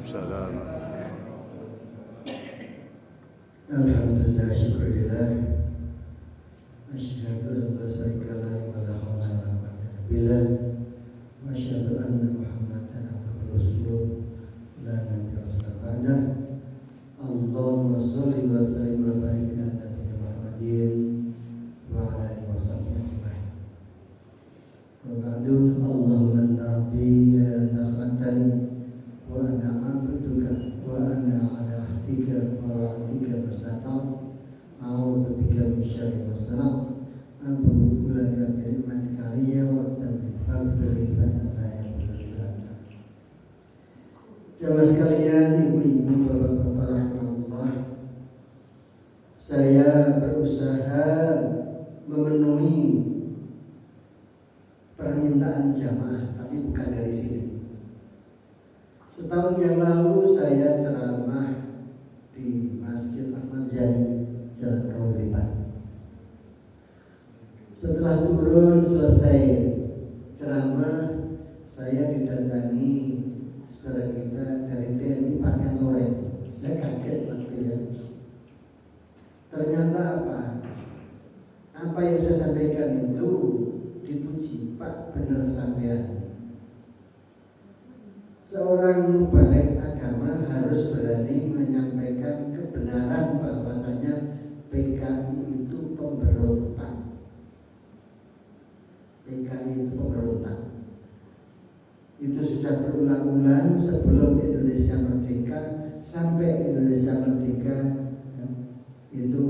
Waalaikumsalam. Alhamdulillah, syukurillah. Asyhadu an la syarika lahu wa la haula wa la quwwata illa billah. Wa asyhadu anna Muhammadan abduhu wa rasuluh la nabiyya ba'dah. Allahumma shalli wa sallim wa barik ala nabiyyina Muhammadin wa ala alihi wa sahbihi ajma'in. Wa ba'du, Allahumma anta rabbi la anta khalaqtani wa ana 'abduka wa ana 'ala ahdika wa wa'dika mastata'tu. A'udzu bika min syarri ma sana'tu. Abu laka bi ni'matika 'alayya wa taghfir li fa anta al-ghafur. Jamaah sekalian, ibu-ibu, bapak-bapak rahmatullah, saya berusaha memenuhi permintaan jamaah, tapi bukan dari sini. Setahun yang lalu saya ceramah di Masjid Ahmad Yani, Jalan Kauripan. Setelah turun selesai ceramah, saya didatangi saudara kita dari TNI pakaian loreng. Saya kaget waktu ya. Ternyata apa yang saya sampaikan itu dipuji, Pak, benar sampean. Seorang mubalek agama harus berani menyampaikan kebenaran bahwasanya PKI itu pemberontak. PKI itu pemberontak. Itu sudah berulang-ulang sebelum Indonesia merdeka sampai Indonesia merdeka, ya, itu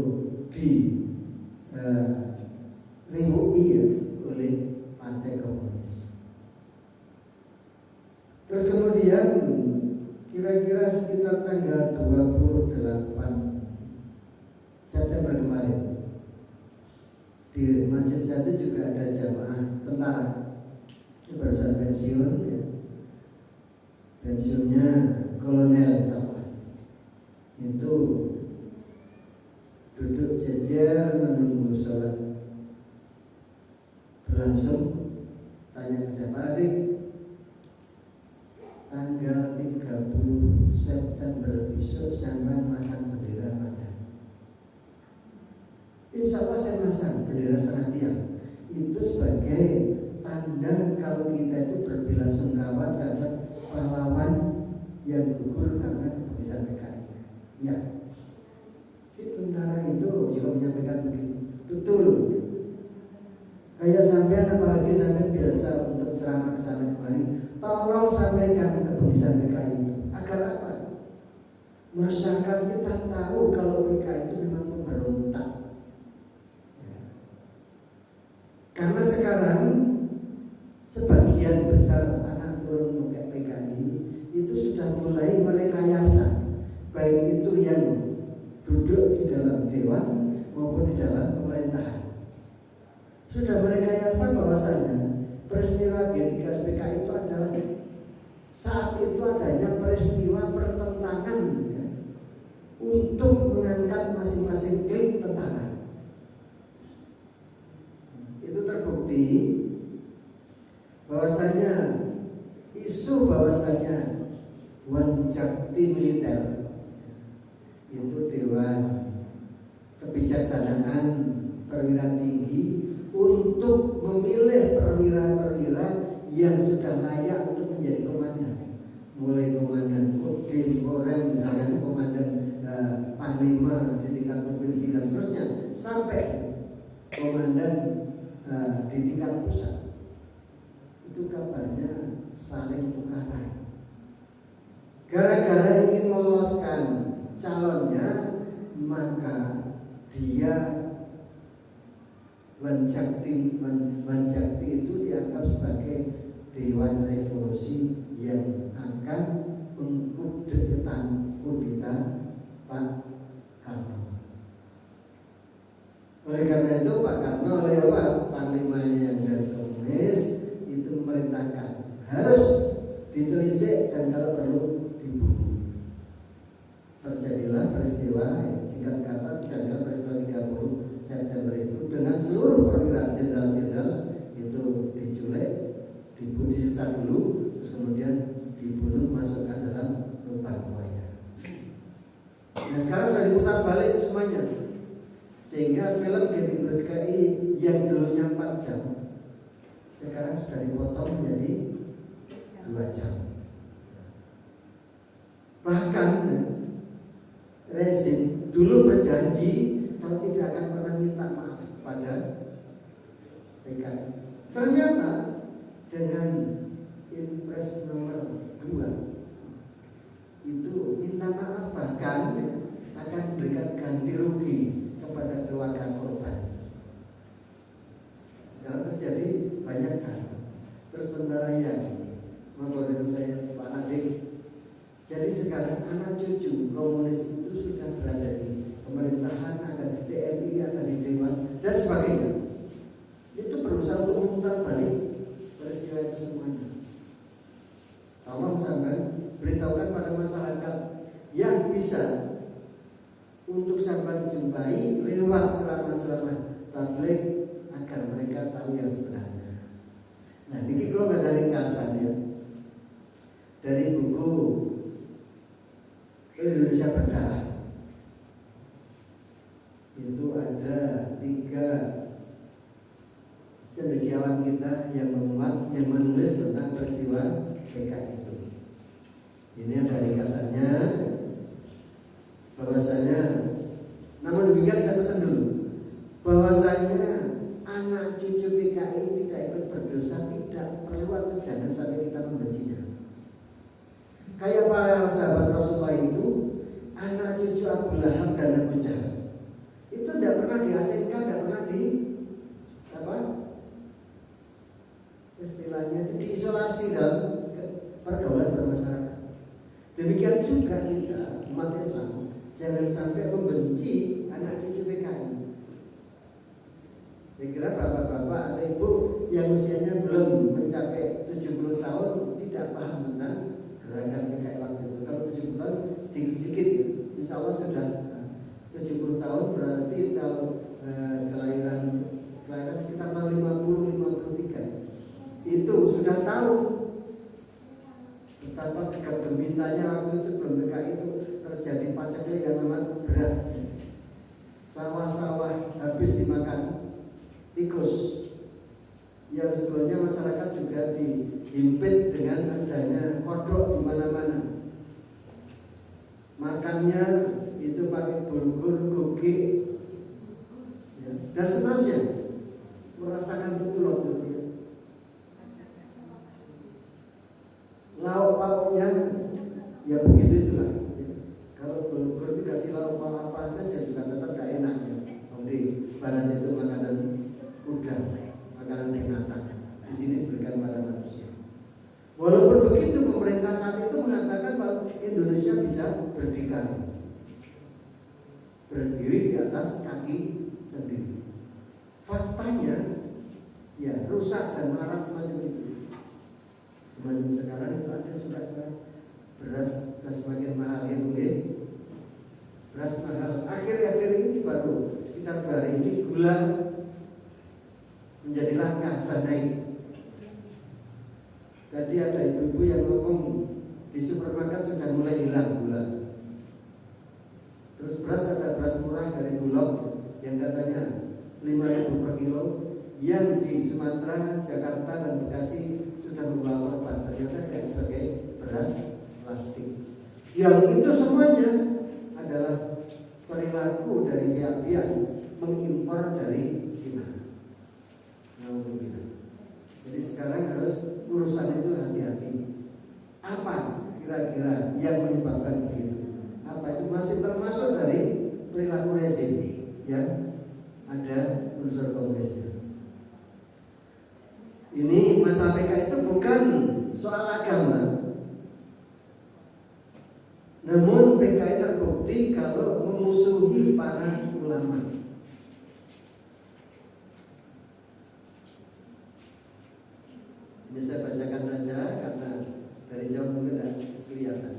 diribui oleh Partai Komunis. Terus kemudian kira-kira sekitar tanggal 28 September kemarin di masjid saya itu juga ada jamaah tentara. Ini barusan pensiun ya. Pensiunnya kolonel salah. Itu duduk jejer menunggu sholat berlangsung. Tanya ke saya, Pak Adik, tanggal 30 September besok sampai masang bendera mana? Insya Allah saya masang bendera setengah tiang. Itu sebagai tanda kalau kita itu berbelasungkawa terhadap pahlawan yang gugur karena keputusan PKI. Ya, si tentara itu juga menyampaikan begitu. Betul. Kayak sampean, apalagi sampean biasa untuk ceramah kesana kemari, tolong sampaikan keputusan PKI itu. Agar apa? Masyarakat kita tahu kalau PKI itu memang pemberontak. Ya. Karena sekarang sebagian besar anak turun PKI itu sudah mulai merekayasa, baik itu yang duduk di dalam dewan maupun di dalam pemerintahan. Sudah merekayasa bahwasanya peristiwa G13 PKI itu adalah saat itu adanya peristiwa pertentangan, ya, untuk mengangkat masing-masing klik tentara. Itu terbukti bahwasanya isu bahwasanya Wanjakti militer itu Dewan Kebijaksanaan Perwira Tinggi untuk memilih perwira-perwira yang sudah layak untuk menjadi komandan, mulai komandan Kodim, Korem, misalkan komandan Panglima di tingkat provinsi dan seterusnya, sampai komandan di tingkat pusat. Itu kabarnya saling tukaran. Gara-gara ingin meloloskan calonnya, maka dia Wanjakti itu dianggap sebagai Dewan Revolusi yang akan mengkudeta Pak Karno. Oleh karena itu Pak Karno lewat panglimanya yang dari komunis itu memerintahkan harus ditelisik dan kalau perlu dibunuh. Terjadilah peristiwa, singkat kata terjadilah peristiwa 30 September itu dengan seluruh perwira jenderal-jenderal itu diculik, disiksa dulu, terus kemudian dibunuh, masukkan dalam lubang semuanya. Sehingga film GTI yang dulunya 4 jam sekarang sudah dipotong menjadi 2 jam. Bahkan rezim dulu berjanji kalau tidak akan pernah minta maaf kepada PKI. Ternyata dengan Impres nomor 2 itu minta maaf, bahkan akan memberikan ganti rugi kepada keluarga korban. Sekarang terjadi banyak hal. Terus tentara yang mengobrol saya Pak Nadik. Jadi sekarang anak cucu komunis itu sudah berada di pemerintahan, ada di TNI, ada di Dewan dan sebagainya. Itu berusaha untuk memutar balik peristiwa itu semuanya. Tolong sampai beritahukan pada masyarakat yang bisa untuk sampai jumpai lewat ceramah-ceramah tabligh agar mereka tahu yang sebenarnya. Nah, ini kalau nggak dari ringkasan ya, dari buku Indonesia Berdarah itu ada 3 cendekiawan kita yang menulis tentang peristiwa PKI itu. Ini ada ringkasannya, bahwasanya, namun demikian saya pesan dulu, bahwasanya anak cucu PKI tidak ikut berdosa, tidak perlu atau jangan sampai kita membencinya. Kayak para sahabat Rasulullah itu, anak cucu Abu Lahab dan Abu Jahal itu tidak pernah diasingkan, tidak pernah istilahnya diisolasi dalam pergaulan bermasyarakat. Demikian juga kita umat Islam jangan sampai membenci anak cucu PKI. Saya kira bapak-bapak atau ibu yang usianya belum mencapai 70 tahun tidak paham tentang gerakan PKI waktu itu. Kalau 70 tahun sedikit-sedikit, insya Allah sudah 70 tahun berarti tahun kelahiran sekitar tahun 50-53 itu sudah tahu betapa gegap gempitanya waktu sebelum PKI itu terjadi paceklik yang memang berat. Sawah-sawah habis dimakan tikus. Yang sebelumnya masyarakat juga dihimpit dengan adanya kodok di mana-mana. Makannya itu pakai bulgur, gogek, ya, dan seterusnya. Merasakan betul waktu itu. Lauk pauknya ya begitu itulah. Ya. Kalau bulgur dikasih lauk pauk apa saja juga tetap gak enak ya. Di barat itu makanan udang, makanan binatang. Di sini diberikan pada manusia. Walaupun begitu, pemerintah saat itu mengatakan bahwa Indonesia bisa berdiri di atas kaki sendiri. Faktanya ya rusak dan melarat semacam itu. Semacam sekarang itu ada juga sekarang beras semakin mahal ya Bu. Beras mahal. Akhir-akhir ini baru sekitar 2 hari ini gula menjadi langka, sudah naik. Tadi ada ibu-ibu yang ngomong di supermarket sudah mulai hilang gula. Terus beras ada beras murah dari Bulog yang katanya 5.000 per kilo, yang di Sumatera, Jakarta dan Bekasi sudah membawa korban. Ternyata tidak sebagai beras plastik. Yang itu semuanya adalah perilaku dari pihak-pihak mengimpor dari Cina. Jadi sekarang harus urusan itu hati-hati. Apa kira-kira yang menyebabkan begitu? Apa itu masih termasuk dari perilaku rezim yang ada unsur komunisnya? Ini masalah PKI itu bukan soal agama. Namun PKI terbukti kalau memusuhi para ulama. Ini saya bacakan aja karena dari jauh mungkin tidak kelihatan.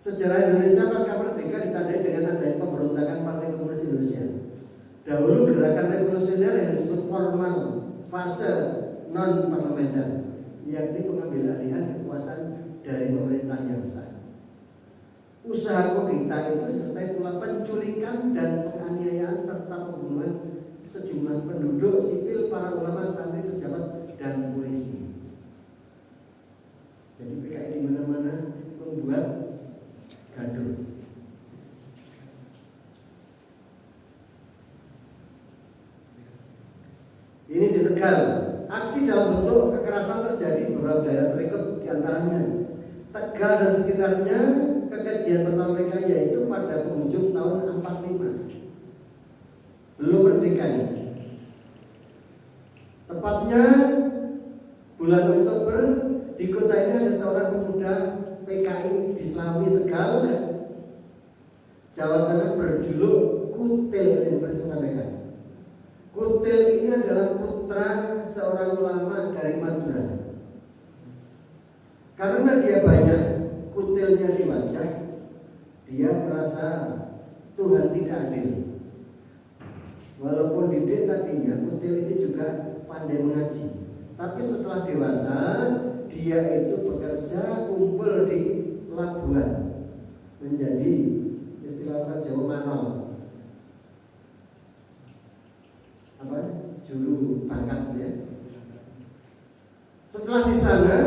Sejarah Indonesia pasca merdeka ditandai dengan adanya pemberontakan Partai Komunis Indonesia. Dahulu gerakan revolusioner yang disebut formal fase non parlementer, yakni pengambil alihan kekuasaan dari pemerintah yang sah. Usaha kudeta itu disertai pula penculikan dan penganiayaan serta pembunuhan sejumlah penduduk sipil, para ulama, santri, pejabat, dan polisi. Jadi PKI di mana-mana membuat gaduh. Ini di Tegal, aksi dalam bentuk kekerasan terjadi di beberapa daerah berikut, diantaranya Tegal dan sekitarnya. Kekajian pertama PKI yaitu pada penghujung tahun 45, belum merdekanya. Tepatnya bulan Oktober, di kota ini ada seorang pemuda PKI di Slawi, Tegal, Jawa Tengah, berjuluk Kutil, yang saya sampaikan. Kutil ini adalah putra seorang ulama dari Madura. Karena dia banyak kutilnya di wajah, dia merasa Tuhan tidak adil. Walaupun didik tadinya, kutil ini juga pandai mengaji, tapi setelah dewasa dia itu bekerja kumpul di pelabuhan, menjadi istilah orang Jawa manol, apa, juru pangkat ya. Setelah di sana,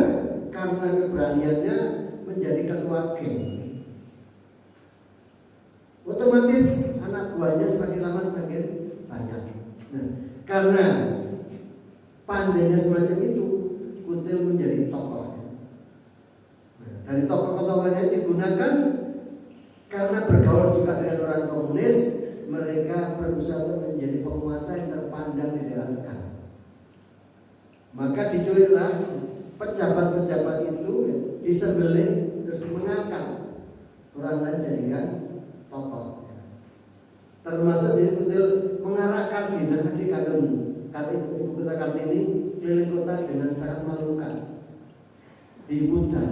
karena keberaniannya menjadi ketua geng, otomatis anak buahnya semakin lama semakin banyak. Nah, karena pandainya semacam itu, Kutil menjadi tokoh. Nah, dari tokoh-tokohnya digunakan karena bergaul juga dengan orang komunis, mereka berusaha untuk menjadi penguasa yang terpandang di daerah Tegal. Maka diculiklah pejabat-pejabat itu, disembelih, terus mengangkat orang lain jadikan tokoh. Termasuk di Kutil mengarahkan Kartini, adik kandung ibu kota Kartini, keliling kota dengan sangat memalukan di Buddha.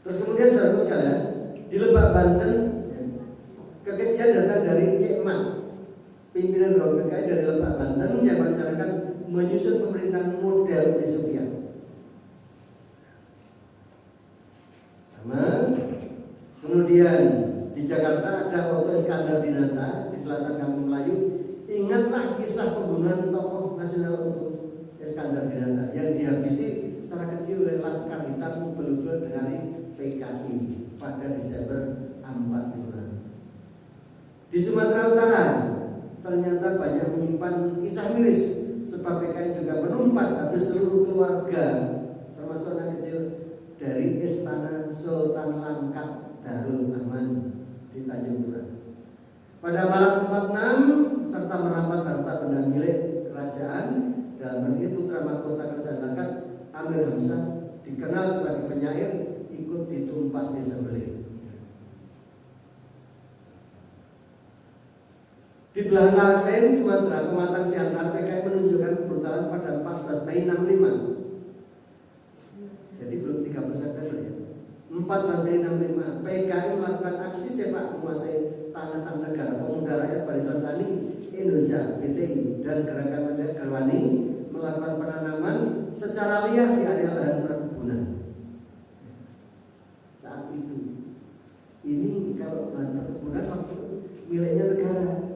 Terus kemudian saudara sekalian, di Lebak Banten, kekejian datang dari Cik Mat, pimpinan Rombongan PKI dari Lebak Banten yang merencanakan menyusun pemerintahan model Uni Soviet. Sama. Kemudian di Jakarta ada Oto Iskandar Dinata di selatan Kampung Melayu. Ingatlah kisah pembunuhan tokoh nasional Oto Iskandar Dinata yang dihabisi secara kecil oleh Laskar Hitam kumpul-kumpul dari PKI pada Desember 45. Di Sumatera Utara ternyata banyak menyimpan kisah miris, sebab PKI juga menumpas habis seluruh keluarga termasuk anak kecil dari Istana Sultan Langkat Darul Aman di Tanjung Pura. Pada Maret 46 serta merampas harta benda milik kerajaan, dalam hal putra mahkota kerajaan Langkat Amir Hamzah dikenal sebagai penyair, ikut ditumpas disembelih. Di belahan lain Sumatera, Pematang Siantar, PKI menunjukkan kebrutalan pada 14 Mei 65. Jadi belum 30 September ya. 4 Mei 65, PKI melakukan aksi sepak menguasai tanah negara. Pemuda Rakyat Barisan Tani Indonesia (BTI) dan Gerakan Merdeka Garwani melakukan penanaman secara liar di area lahan perkebunan. Saat itu, ini kalau lahan perkebunan waktu miliknya negara.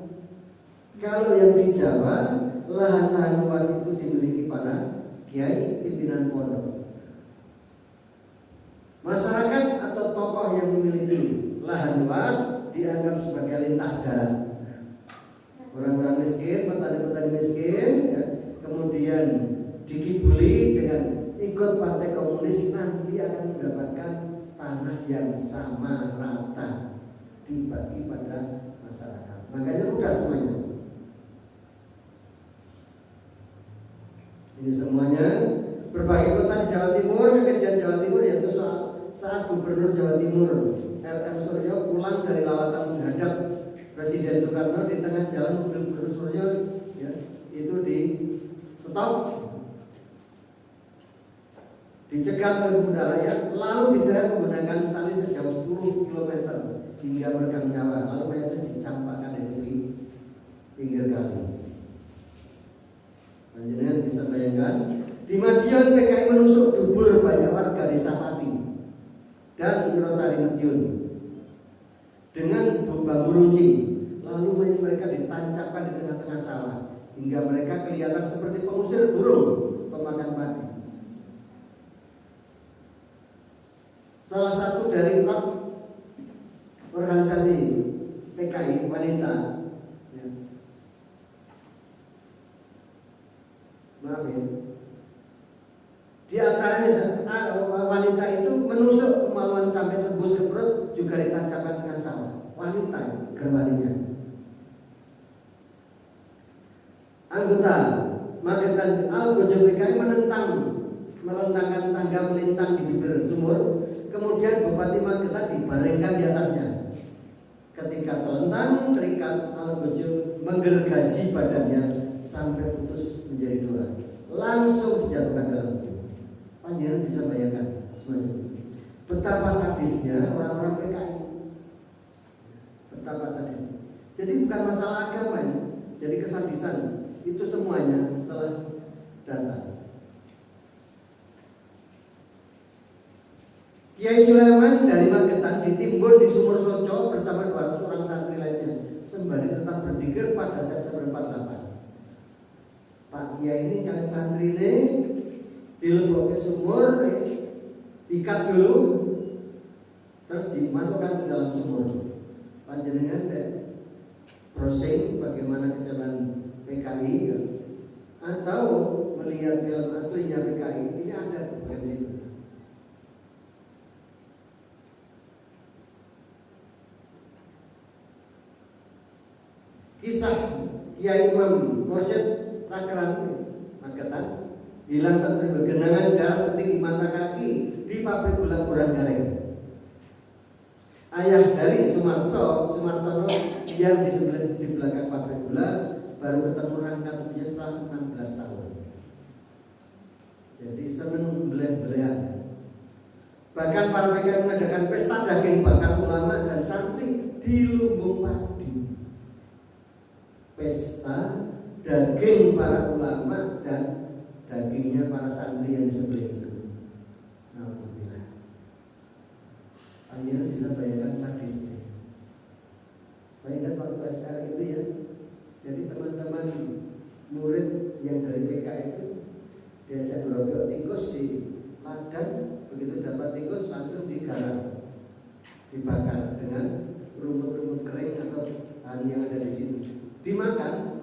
Kalau yang di Jawa, lahan-lahan luas itu dimiliki para kiai pimpinan pondok. Masyarakat atau tokoh yang memiliki lahan luas dianggap sebagai lintah darat. Orang-orang miskin, petani-petani miskin, ya, kemudian dikibuli dengan ikut partai komunis, nanti akan mendapatkan tanah yang sama rata dibagi pada masyarakat. Makanya mudah semuanya. Ini semuanya berbagai kota di Jawa Timur, kekejian Jawa Timur, yaitu saat Gubernur Jawa Timur R.M. Suryo pulang dari lawatan menghadap Presiden Soekarno, di tengah jalan Gubernur Suryo ya, itu di stop, dicegat oleh pemuda rakyat, lalu diseret menggunakan tali sejauh 10 km hingga merekam nyawa, lalu mayat itu dicampakkan di tepi pinggir kali. Panjenengan bisa bayangkan, di Madiun PKI menusuk dubur banyak warga desa Pati dan Wirosari Madiun dengan bambu runcing, lalu mayat mereka ditancapkan di tengah-tengah sawah hingga mereka kelihatan seperti pengusir burung pemakan padi. Salah satu dari 4 organisasi PKI wanita, ya, maaf ya, di antaranya wanita itu menusuk kemaluan sampai tembus ke perut, juga ditancapkan tengah sawah. Wanita gerwaninya. Anggota Magetan Al-Bojo PKI melentangkan tangga melintang di bibir sumur. Kemudian Bupati Magetan dibaringkan di atasnya. Ketika terlentang, terikat Al-Bojo menggergaji badannya sampai putus menjadi 2. Langsung dijatuhkan dalam kubur. Panjenengan bisa bayangkan semacam itu. Betapa sadisnya orang-orang PKI. Betapa sadisnya. Jadi bukan masalah agama, jadi kesadisan itu semuanya telah datang. Kiai Sulaiman dari Magetan ditimbun di Sumur Soco bersama 200 orang santri lainnya sembari tetap berzikir pada September 48. Pak Kiai ini yang santri ini dilebok ke sumur, diikat dulu, terus dimasukkan ke dalam sumur. Panjenengan browsing bagaimana kesalahan PKI atau melihat film aslinya PKI, ini ada seperti itu. Kisah Kiai Imam Mursyid Takran Magetan hilang tertimpa genangan darah setinggi mata kaki di pabrik gula Kuran Gareng. Ayah dari Sumarsono yang di belakang pabrik gula baru ketemu rangka tubuhnya setelah 16 tahun. Jadi seneng beleh-belehan. Bahkan para PKI mengadakan pesta daging bakar ulama dan santri di Lumbung Padi. Pesta daging para ulama dan dagingnya para santri yang disembelih itu. Alhamdulillah. Panjenengan bisa bayangkan sadisnya. Saya ingat waktu SR itu ya. Jadi teman-teman murid yang dari PKI itu diajak merokok tikus di ladang, begitu dapat tikus langsung digarang, dibakar dengan rumput-rumput kering atau bahan yang ada di situ, dimakan.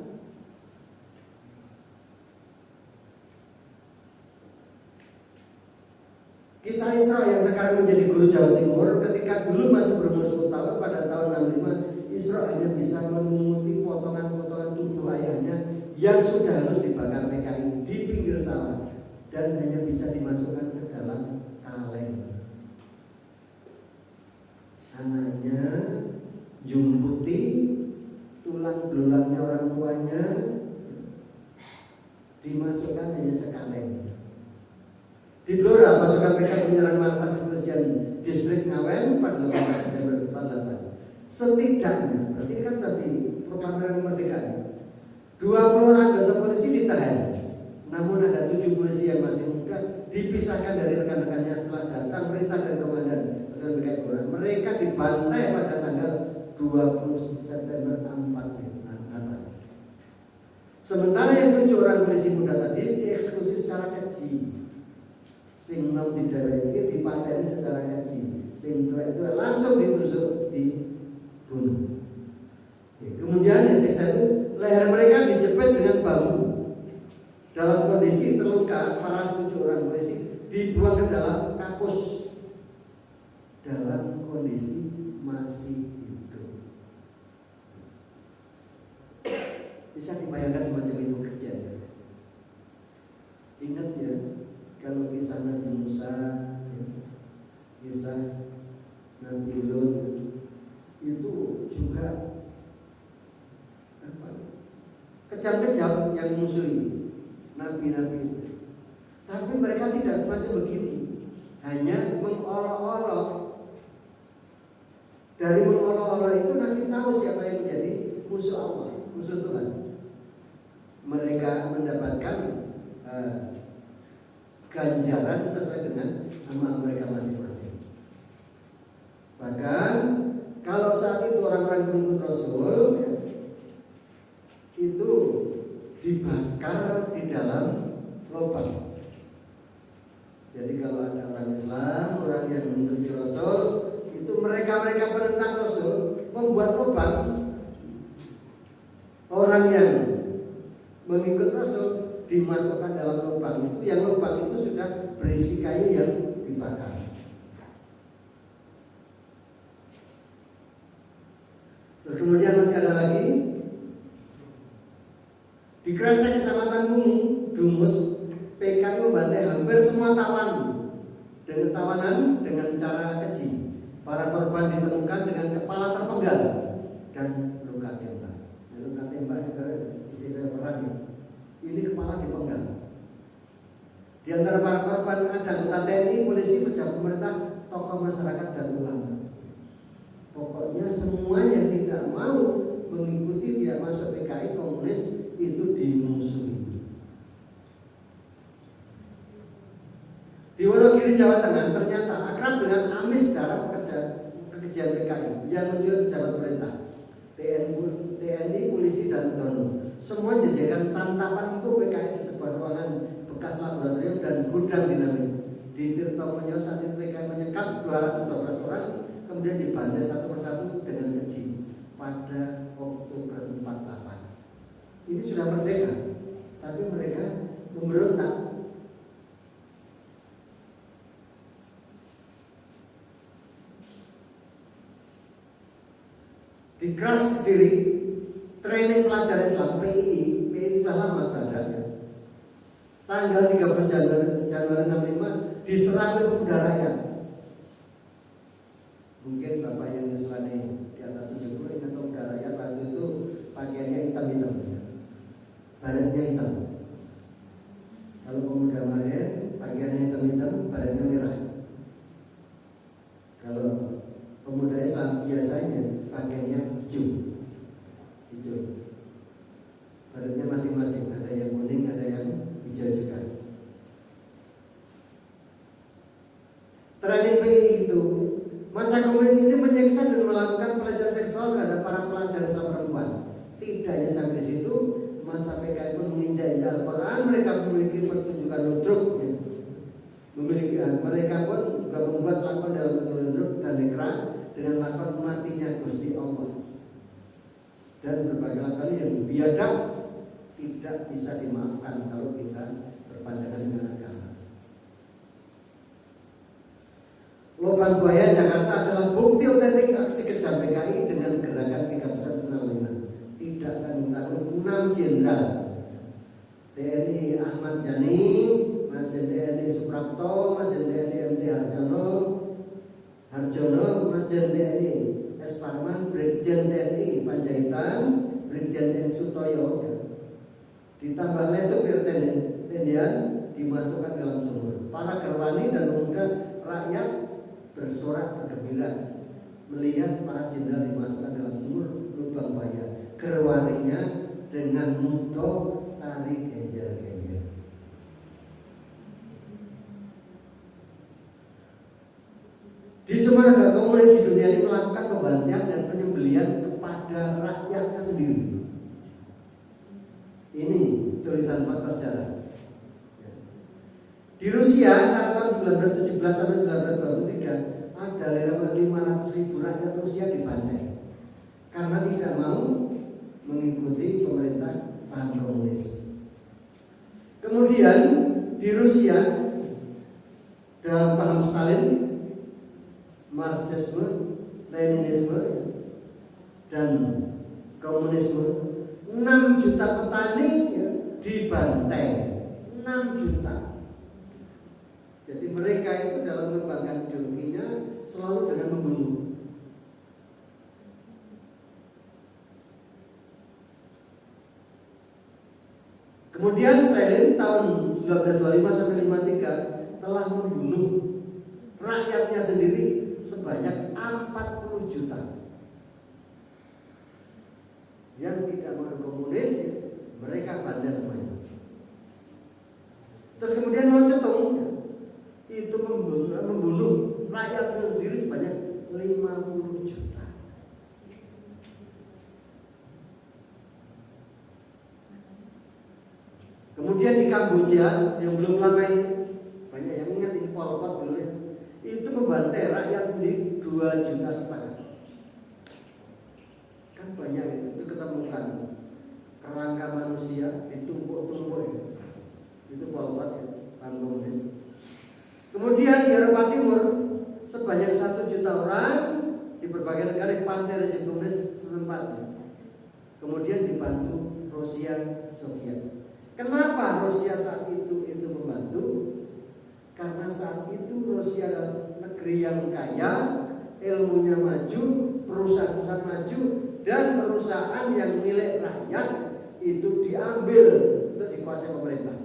Kisah Isra yang sekarang menjadi guru Jawa Timur, ketika dulu masih berumur 10 tahun pada tahun 65, Isra hanya bisa memunguti potongan-potongan tubuh ayahnya yang sudah harus dibakar PKI di pinggir sawah dan hanya bisa dimasukkan ke dalam kaleng. Anaknya jumputi tulang belulangnya orang tuanya, dimasukkan hanya sekaleng. Di Blora, pasukan PKI menyerang markas kepolisian distrik Ngawen pada 18 Desember 48. Setidaknya, berarti kan berarti proklamasi kemerdekaan, 20 orang anggota polisi ditahan. Namun ada 7 polisi yang masih muda dipisahkan dari rekan-rekannya setelah datang perintah dari komandan pasukan PKI Blora. Mereka dibantai pada tanggal 20 September 48. Sementara yang 7 orang polisi muda tadi dieksekusi secara keji. Sing nom didaweki dipateni secara keji, sing tua langsung ditusuk dibunuh. Kemudian yang siksa itu leher mereka dijepit dengan bambu. Dalam kondisi terluka, para 7 orang polisi dibuang ke dalam kampus dalam kondisi masih hidup. Bisa dibayangkan semacam itu kejadian. Ingat ya, kalau kisah Nabi Musa, ya, kisah Nabi Lut itu juga kejam-kejam yang musuhi nabi-nabi. Tapi mereka tidak semacam begini, hanya mengolok-olok Dari mengolok-olok itu Nabi tahu siapa yang menjadi musuh Allah, musuh Tuhan. Mereka mendapatkan ganjaran sesuai dengan amal mereka masing-masing. Bahkan kalau saat itu orang-orang pengikut Rasul ya, itu dibakar di dalam lubang. Jadi kalau ada orang Islam, orang yang mengikuti Rasul, itu mereka penentang Rasul membuat lubang. Orang yang mengikut Rasul dimasukkan dalam lubang itu, yang lubang itu sudah berisi kayu yang dibakar. Terus kemudian masih ada lagi di Kresek Kecamatan Dumus, PKI membantai hampir semua tawanan dengan cara keji. Para korban ditemukan dengan kepala terpenggal dan luka tembak. Luka tembak yang istilah perang ya. Ini kepala dipenggal. Di antara para korban ada anggota TNI, polisi, pejabat pemerintah, tokoh masyarakat dan ulama. Pokoknya semua yang tidak mau mengikuti dia masuk PKI komunis itu dimusuhi. Di Wonogiri, Jawa Tengah ternyata akrab dengan amis darah pekerjaan PKI yang muncul pejabat pemerintah, TNI, polisi dan dono. Semua jajaran tantapan untuk PKI di sebuah ruangan bekas laboratorium dan gudang dinamit. Di Tirtomonyo saat itu PKI menyekap 212 orang, kemudian dibantai satu persatu dengan keji pada Oktober 48. Ini sudah merdeka, tapi mereka memberontak. Di Kras Kediri, training pelajar Islam PII sudah lama beradanya. Tanggal 13 Januari 65 diserang oleh pemuda rakyat. Mungkin bapak yang nyusulane di atas 70 ingat pemuda rakyat waktu itu pakaiannya hitam-hitam ya. Badannya hitam. Kalau pemuda Maret pakaiannya hitam-hitam, badannya merah. Kalau pemuda Islam biasanya pakaiannya hijau. Badannya masing-masing, ada yang kuning, ada yang hijau juga. Training PI itu, masa komunis ini menyiksa dan melakukan pelecehan seksual terhadap para pelajar Islam perempuan. Tidak hanya sampai di situ, masa PKI pun menginjak-injak Al-Quran. Mereka memiliki pertunjukan ludruk ya. Mereka pun juga membuat lakon dalam bentuk ludruk dan nekra dengan lakon matinya Gusti Allah dan berbagai lakon yang biadab tidak bisa dimaafkan kalau kita berpandangan dengan agama. Lubang Buaya Jakarta adalah bukti otentik aksi kejam PKI dengan gerakan 3165. Tidak tanggung-tanggung 6 jenderal TNI Ahmad Yani, Majen TNI Suprapto, Majen TNI MT Harjono, Majen TNI S. Parman, Brigjen TNI Panjaitan, Brigjen TNI Sutoyo ya. Ditambah letup tendian dimasukkan dalam sumur. Para gerwani dan pemuda rakyat bersorak bergembira melihat para jenderal dimasukkan dalam sumur lubang buaya. Gerwaninya dengan muto tari genjer-genjer. Di semua negara komunis di dunia ini melakukan pembantian dan penyembelihan kepada rakyatnya sendiri. Ini tulisan fakta sejarah. Di Rusia antara tahun 1917 sampai 1923 ada 500.000 rakyat Rusia dibantai karena tidak mau mengikuti pemerintah paham komunis. Kemudian di Rusia dalam paham Stalin, Marxisme, Leninisme dan komunisme, 6 juta petani ya, dibantai. 6 juta. Jadi mereka itu dalam mengembangkan ideologinya selalu dengan membunuh. Kemudian Stalin tahun 1925 sampai 53 telah membunuh rakyatnya sendiri sebanyak 40 juta yang tidak mau komunis, mereka bandar semuanya. Terus kemudian Mao Zedong itu membunuh rakyat sendiri sebanyak 50 juta. Kemudian di Kamboja yang belum lama ini, banyak yang ingat ini Pol Pot dulu ya, itu membantai rakyat sendiri 2,5 juta. Kan banyak itu ketemukan kerangka manusia ditumpuk-tumpuk ya. Itu Pol Pot ya, paham komunis. Kemudian di Eropa Timur sebanyak 1 juta orang di berbagai negara dipantai rezim komunis setempatnya. Kemudian dibantu Rusia Soviet. Kenapa Rusia saat itu membantu? Karena saat itu Rusia adalah negeri yang kaya, ilmunya maju, perusahaan maju, dan perusahaan yang milik rakyat itu diambil untuk dikuasai pemerintah.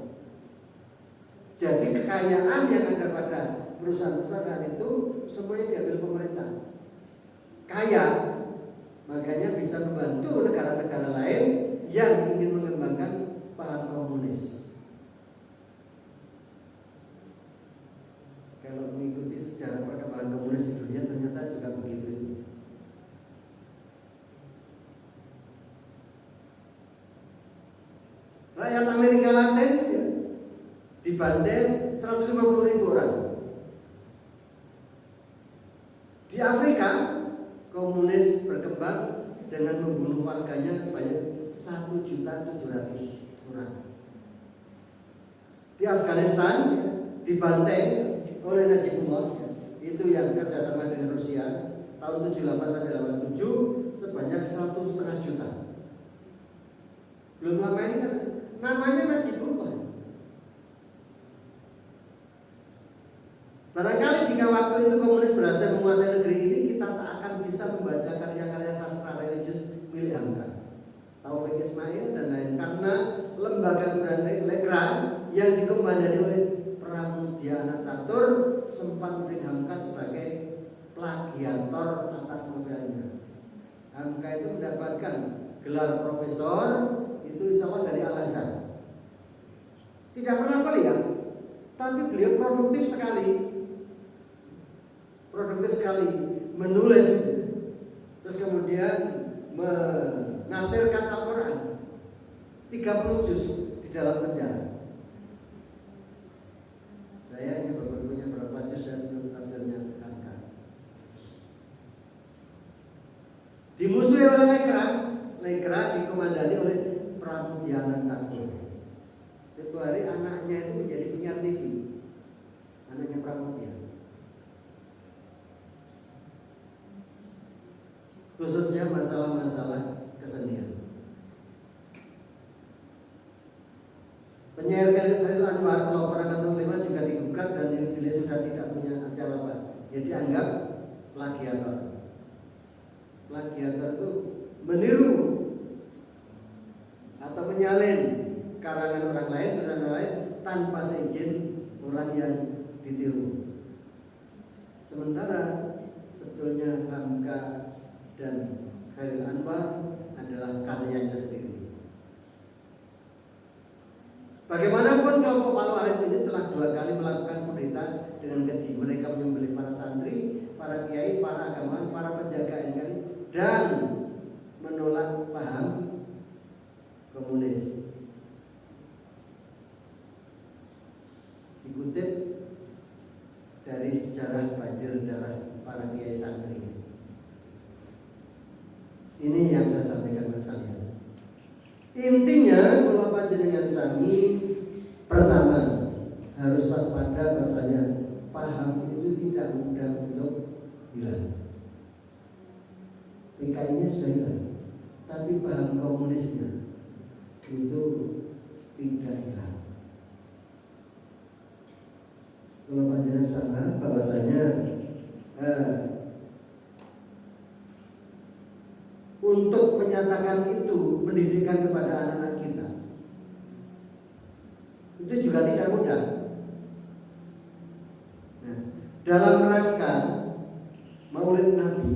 Jadi kekayaan yang ada pada perusahaan-perusahaan itu semuanya diambil pemerintah. Kaya, makanya bisa membantu negara-negara lain yang ingin mengembangkan paham komunis. Kalau mengikuti sejarah perkembangan komunis di dunia ternyata juga begitu. Rakyat Amerika Latin ya, dibantai 150.000 orang. Di Afrika komunis berkembang dengan membunuh warganya sebanyak 1.700.000 orang. Di Afghanistan ya, dibantai oleh Najibullah ya, itu yang kerjasama dengan Rusia tahun 78 sampai 87 sebanyak 1,5 juta. Belum lama ini kan namanya Najibullah. Barangkali jika waktu itu komunis berhasil menguasai negeri ini, kita tak akan bisa membaca karya-karya sastra religius milik Hamka, Taufik Ismail dan lain, karena lembaga Quran Lekra yang dikomandani oleh Pramudia Anantatur sempat memberi Hamka sebagai plagiator atas novelnya. Hamka itu mendapatkan gelar profesor itu insya Allah dari Al-Azhar. Tidak pernah kuliah, tapi beliau produktif sekali menulis, terus kemudian menafsirkan Al-Quran 30 juz di dalam penjara. Saya hanya baru punya berapa juz dan tafsirnya Hamka. Dimusuhi oleh Lekra dikomandani oleh Pramudia Anantatur. Suatu hari anaknya itu menjadi penyiar TV, anaknya Pramudia. Khususnya masalah-masalah kesenian. Penyair Khalil Anwar kalau pernah ketemu juga digugat dan dia sudah tidak punya arti apa-apa. Jadi dianggap plagiator. Plagiator itu meniru atau menyalin karangan orang lain, tulisan orang lain tanpa seizin orang yang ditiru. Sementara sebetulnya Hamka dan Khalil Anwar adalah karyanya sendiri. Bagaimanapun kelompok Al-Warid ini telah 2 kali melakukan kudeta dengan keji. Mereka menyembelih para santri, para kiai, para agamawan, para penjaga NKRI dan menolak paham komunis. Dikutip dari sejarah banjir darah para kiai santri. Ini yang saya sampaikan ke kalian. Intinya kalau panjenengan sami, pertama harus waspada bahasanya paham itu tidak mudah untuk hilang. PKI-nya sudah hilang, tapi paham komunisnya itu tidak hilang. Kalau panjenengan sama bahwasanya untuk menyatakan itu pendidikan kepada anak-anak kita itu juga tidak mudah. Nah, dalam rangka Maulid Nabi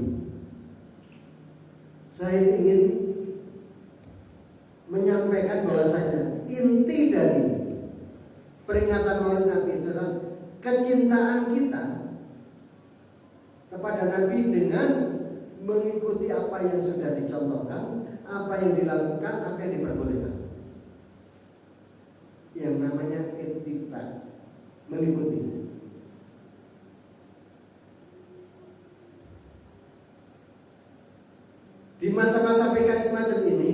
Saya ingin menyampaikan bahwasanya inti dari peringatan Maulid Nabi itu adalah kecintaan kita kepada Nabi dengan mengikuti apa yang sudah dicontohkan, apa yang dilakukan, apa yang diperbolehkan. Yang namanya ittiba, mengikuti. Di masa-masa PKI semacam ini,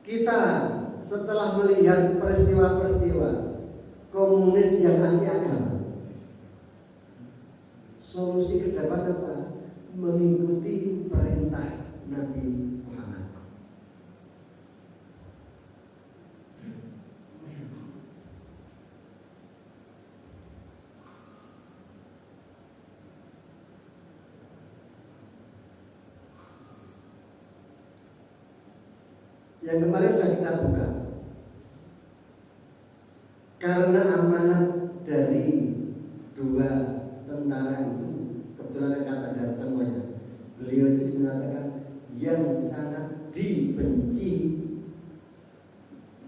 kita setelah melihat peristiwa-peristiwa komunis yang anti agama, solusi ke depan apa? Mengikuti perintah Nabi Muhammad. Yang kemarin sudah kita buka. Karena amanat dari dua tentara itu, kebetulan kata dan semuanya, beliau itu mengatakan yang sangat dibenci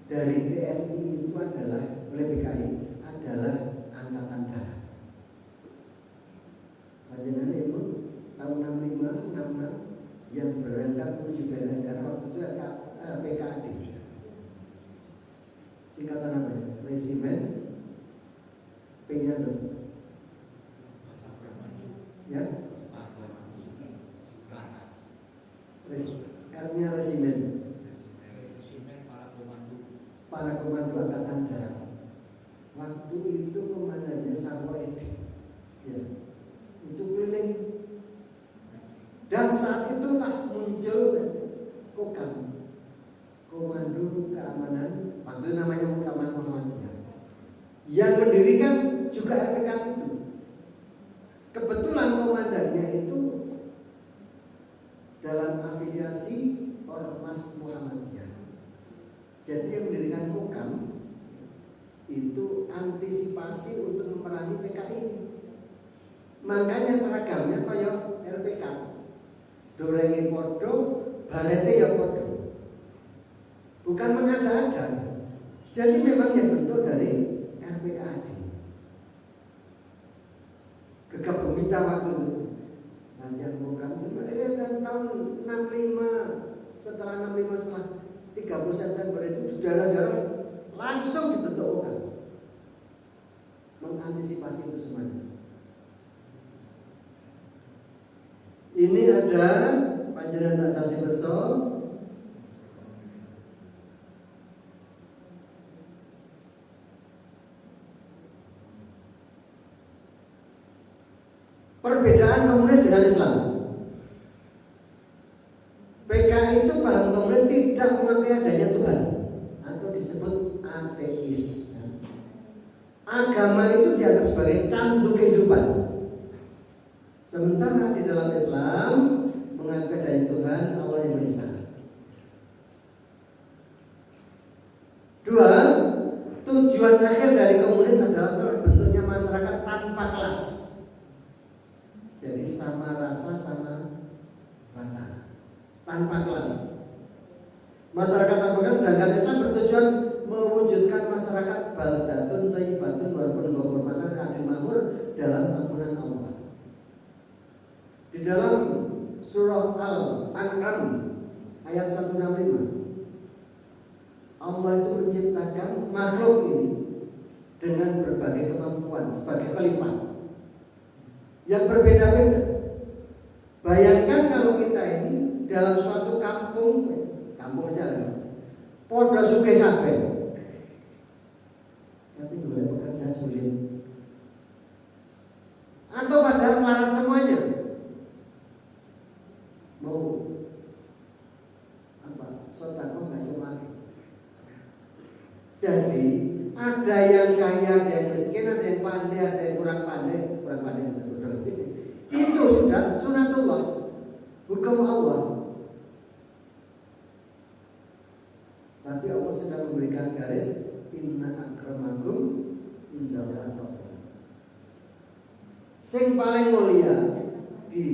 dari TNI itu adalah oleh PKI adalah angkatan darat. Panjenengan itu tahun 65, 66 yang berangkat menuju daerah waktu itu PKAD. Singkatan apa ya? Resimen P-nya tuh. Ya? R-nya resimen. Para komando angkatan darat. Waktu itu komandannya Sarwo Edi. Ya. Itu keliling. Dan saat itulah muncul Kokam, Komando Keamanan, waktu itu namanya Keamanan Muhammadiyah, yang mendirikan juga RPK itu. Kebetulan komandannya itu dalam afiliasi Ormas Muhammadiyah. Jadi yang mendirikan Kokam itu antisipasi untuk memerangi PKI. Makanya seragamnya kayak RPK. Dorenge podo, barete ya podo. Bukan mengada-ada. Jadi memang yang bentuk dari RPKAD. Gegap gempita waktu itu. Lanjut bukan tahun 65, setelah 65, setelah 30 September itu darah-darah langsung dibentuk Kokam. Mengantisipasi itu semuanya. Ini ada panjenengan tak saksi berso. Perbedaan komunis dengan Islam. PKI itu paham komunis tidak mengakui adanya Tuhan atau disebut ateis. Agama itu dianggap sebagai candu kehidupan. Sementara di dalam Islam mengakui adanya Tuhan, Allah yang Maha Esa. Dua, tujuan akhir dari komunis adalah terbentuknya masyarakat tanpa kelas. Jadi sama rasa, sama rata, tanpa kelas. Masyarakat tanpa kelas, sedangkan Islam bertujuan mewujudkan masyarakat baldatun thayyibatun walaupun ghafur, masyarakat adil makmur dalam ampunan Allah. Di dalam surah Al-An'am ayat 165, Allah itu menciptakan makhluk ini dengan berbagai kemampuan sebagai khalifah yang berbeda-beda. Bayangkan kalau kita ini dalam suatu kampung saja, podo sugih kabeh, tapi boleh bekerja sulit, atau padahal melarat semuanya, mau apa? Sodakoh nggak semati. Jadi ada yang kaya, ada yang miskin, ada yang pandai, ada yang kurang pandai itu sudah sunatullah, hukum Allah. Tapi Allah sedang memberikan garis, inna akramakum indallahi atqakum. Sing paling mulia di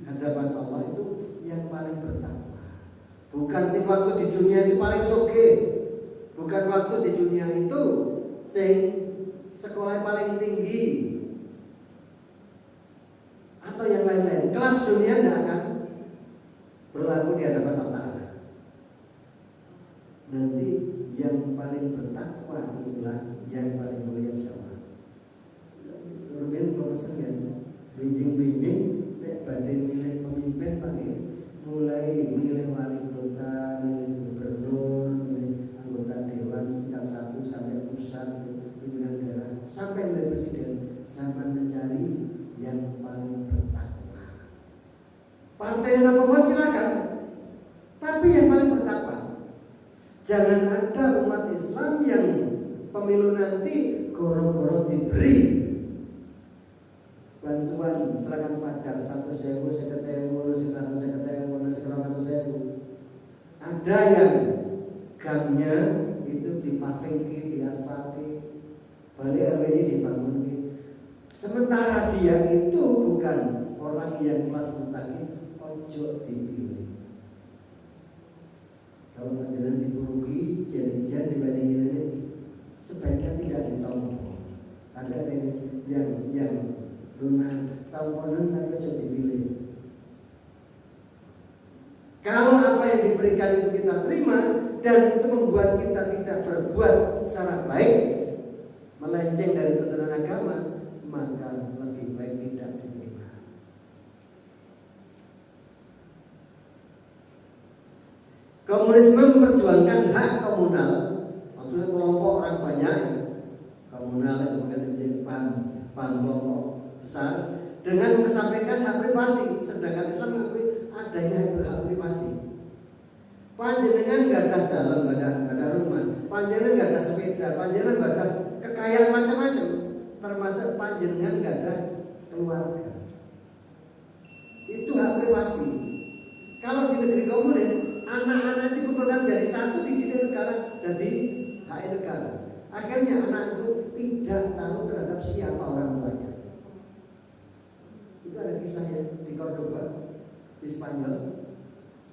hadapan Allah itu yang paling bertakwa. Bukan sing waktu di dunia itu paling soge, bukan waktu di dunia itu sing sekolah paling tinggi atau yang lain-lain. Kelas dunia tidak akan berlaku di hadapan Allah. Nanti yang paling bertakwa itulah yang paling mulia sama. Ruben pesan kan, Beijing nek badhe milih pemimpin panggil, mulai milih wali kota, milih gubernur, milih anggota dewan tingkat 1 sampai pusat, pimpinan daerah, sampai milih presiden, sampai mencari yang paling bertakwa. Partai yang apa silakan, tapi yang paling bertakwa. Jangan ada umat Islam yang pemilu nanti goro-goro diberi bantuan serangan fajar 1.000, 50.000, 1.000, 200.000. Ada yang gangnya itu dipavingke, diaspalke, balik RW ini dibangun. Sementara dia itu bukan orang yang kelas mutakin, ojo dipilih. Kalau panjenengan dipurugi, jadi dibandingin ini, sebaiknya tidak ditompo. Ada yang lunak, tomponan tapi ojo dipilih. Kalau apa yang diberikan itu kita terima dan itu membuat kita tidak berbuat secara baik, melenceng dari tuntunan agama, maka lebih baik tidak diterima. Komunisme memperjuangkan hak komunal, maksudnya kelompok orang banyak, komunal yang menjadi paham kelompok besar, dengan mengesampingkan hak privasi, sedangkan Islam mengakui adanya hak privasi. Panjenengan nggak ada dalam, nggak ada rumah, panjenengan nggak ada sepeda, panjenengan nggak ada kekayaan macam-macam, termasuk panjenengan nggak ada keluarga. Itu hak privasi. Kalau di negeri komunis, anak-anak itu bukan jadi satu di negara, jadi hak negara. Akhirnya anak itu tidak tahu terhadap siapa orang tuanya. Itu ada kisahnya di Cordoba, di Spanyol.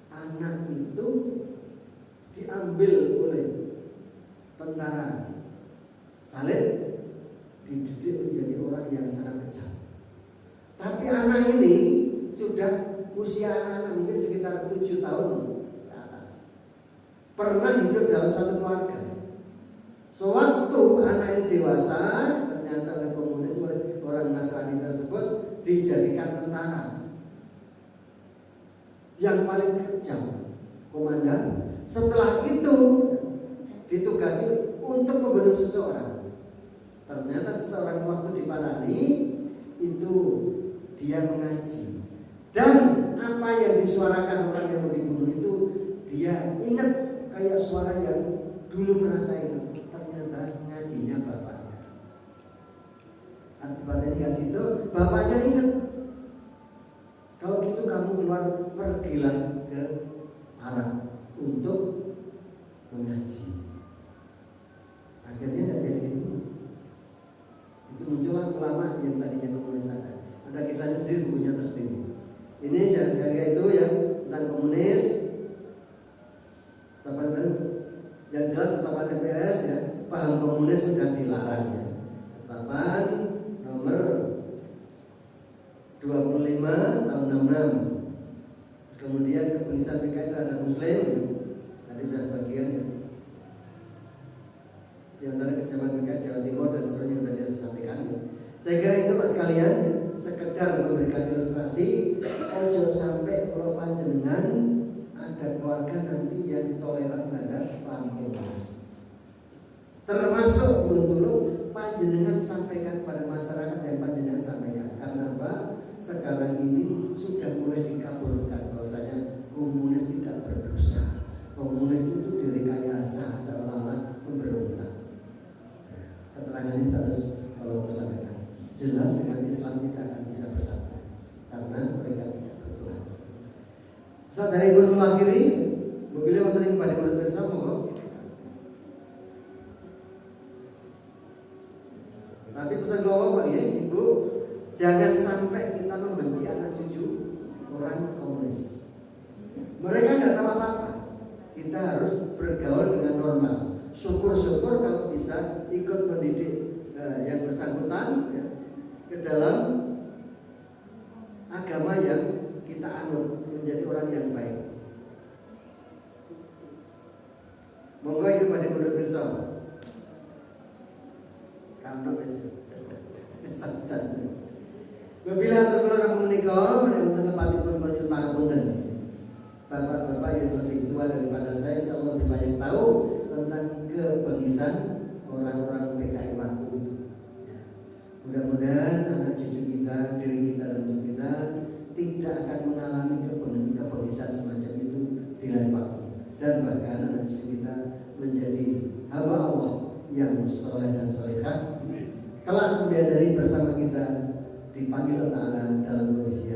Anak itu diambil oleh tentara salib, dididik menjadi orang yang sangat kejam. Tapi anak ini sudah usia anak mungkin sekitar 7 tahun ke atas, pernah hidup dalam satu keluarga. Sewaktu anak ini dewasa, ternyata oleh komunis, oleh orang Nasrani tersebut dijadikan tentara yang paling kejam, komandan. Setelah itu ditugasi untuk membunuh seseorang. Ternyata seseorang waktu diparani itu dia mengaji, dan apa yang disuarakan orang yang mau dibunuh itu dia ingat kayak suara yang dulu pernah saya ingat. Ternyata ngajinya bapaknya. Akibatnya dikasih itu bapaknya ingat. Kalau gitu kamu keluar, pergilah ke Arab untuk mengaji. Akhirnya tidak jadi dibunuh. Itu muncullah ulama yang tadinya komunis ada kisahnya sendiri, bukunya tersendiri. Ini saya itu ya tentang komunis. Teman-teman yang jelas tetapkan MPS ya, paham komunis sudah dilarang ya. Tetapkan nomor 25 tahun 66. Kemudian keputusan PKI terhadap Muslim ya. Tadi sudah sebagian ya. Di antara kebijakan PKI Jawa Timur dan seterusnya yang tadi saya sampaikan ya. Saya kira itu Pak sekalian ya, sekedar memberikan ilustrasi. Ojo sampai kalau panjenengan ada keluarga nanti yang toleran terhadap paham komunis. Termasuk untuk panjenengan sampaikan kepada masyarakat dan panjenengan sampaikan. Karena apa? Sekarang ini sudah mulai dikaburkan bahwasanya komunis tidak berdosa. Komunis itu direkayasa seolah-olah memberontak. Keterangan ini harus kalau sampaikan. Jelas dengan Islam tidak akan bisa bersatu karena mereka tidak bertuhan. Saat dari ibu mengakhiri, mobilnya wonten pada murid bersama kok. Tapi pesan kelompok Pak ya, Ibu Jangan sampai kita membenci anak cucu orang komunis. Mereka tidak tahu apa-apa. Kita harus bergaul dengan normal. Syukur-syukur kalau bisa ikut mendidik yang bersangkutan ya, ke dalam agama yang kita anut, menjadi orang yang baik. Monggo itu pada mulut pirsa. Kandok wis. Santan. Bila terkeluar menikah, menurut tempatipun panjenengan pangapunten. Bapak-bapak yang lebih tua daripada saya, insya Allah lebih banyak tahu tentang kebengisan orang-orang PKI waktu itu. Ya. Mudah-mudahan anak cucu kita, diri kita dan cucu kita tidak akan mengalami kebengisan semacam itu di lain waktu. Dan bahkan anak cucu kita menjadi hamba Allah yang soleh dan solehah. Kelak kemudian dari bersama kita dipanggil Allah dalam manusia